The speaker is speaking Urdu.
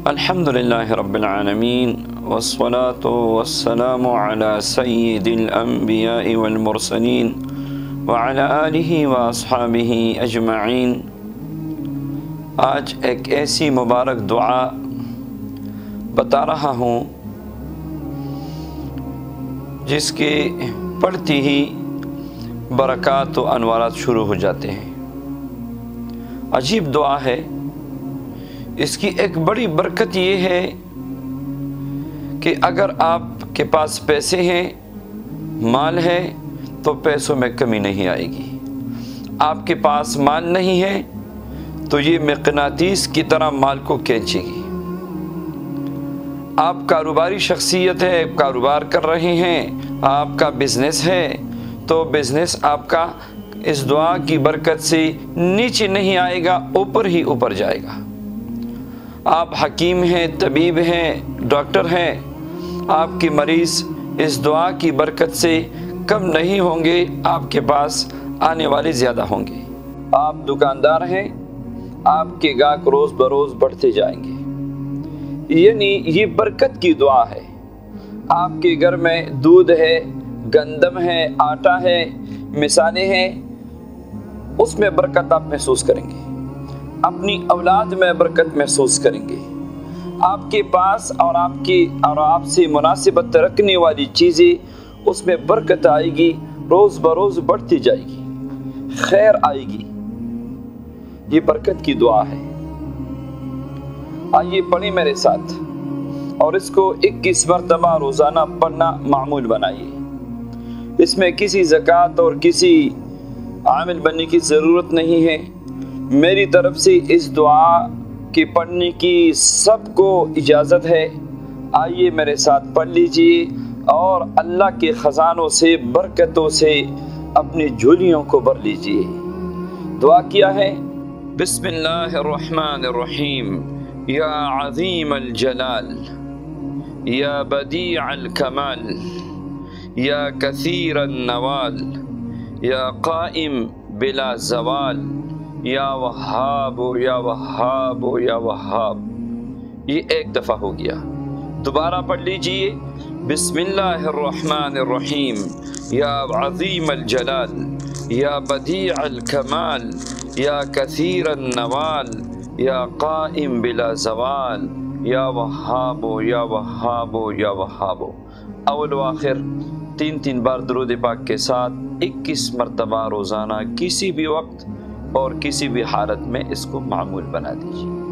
الحمدللہ رب العالمین والصلاة والسلام علی سید الانبیاء والمرسلین وعلی آلہ واصحابہ اجمعین۔ آج ایک ایسی مبارک دعا بتا رہا ہوں جس کے پڑھتی ہی برکات و انوارات شروع ہو جاتے ہیں۔ عجیب دعا ہے۔ اس کی ایک بڑی برکت یہ ہے کہ اگر آپ کے پاس پیسے ہیں، مال ہے، تو پیسوں میں کمی نہیں آئے گی۔ آپ کے پاس مال نہیں ہے تو یہ مقناطیس کی طرح مال کو کھینچے گی۔ آپ کاروباری شخصیت ہے، کاروبار کر رہے ہیں، آپ کا بزنس ہے، تو بزنس آپ کا اس دعا کی برکت سے نیچے نہیں آئے گا، اوپر ہی اوپر جائے گا۔ آپ حکیم ہیں، طبیب ہیں، ڈاکٹر ہیں، آپ کے مریض اس دعا کی برکت سے کم نہیں ہوں گے، آپ کے پاس آنے والے زیادہ ہوں گے۔ آپ دکاندار ہیں، آپ کے گاہک روز بروز بڑھتے جائیں گے۔ یعنی یہ برکت کی دعا ہے۔ آپ کے گھر میں دودھ ہے، گندم ہے، آٹا ہے، مثالیں ہیں، اس میں برکت آپ محسوس کریں گے۔ اپنی اولاد میں برکت محسوس کریں گے۔ آپ کے پاس اور آپ سے مناسبت رکھنے والی چیزیں، اس میں برکت آئے گی، روز بروز بڑھتی جائے گی، خیر آئے گی۔ یہ برکت کی دعا ہے۔ آئیے پڑھیں میرے ساتھ، اور اس کو 21 مرتبہ روزانہ پڑھنا معمول بنائیے۔ اس میں کسی زکوٰۃ اور کسی عامل بننے کی ضرورت نہیں ہے۔ میری طرف سے اس دعا کے پڑھنے کی سب کو اجازت ہے۔ آئیے میرے ساتھ پڑھ لیجئے اور اللہ کے خزانوں سے، برکتوں سے اپنی جھولیوں کو بھر لیجئے۔ دعا کیا ہے؟ بسم اللہ الرحمن الرحیم۔ یا عظیم الجلال، یا بدیع الکمال، یا کثیر النوال، یا قائم بلا زوال، یا وہاب یا وہاب یا وہاب۔ یہ ایک دفعہ ہو گیا۔ دوبارہ پڑھ لیجئے۔ بسم اللہ الرحمن الرحیم۔ یا عظیم الجلال، یا بدیع الکمال، یا کثیر النوال، یا قائم بلا زوال، یا وہاب یا وہاب یا وہاب۔ اول و آخر 3 بار درود پاک کے ساتھ 21 مرتبہ روزانہ کسی بھی وقت اور کسی بھی حالت میں اس کو معمول بنا دیجیے۔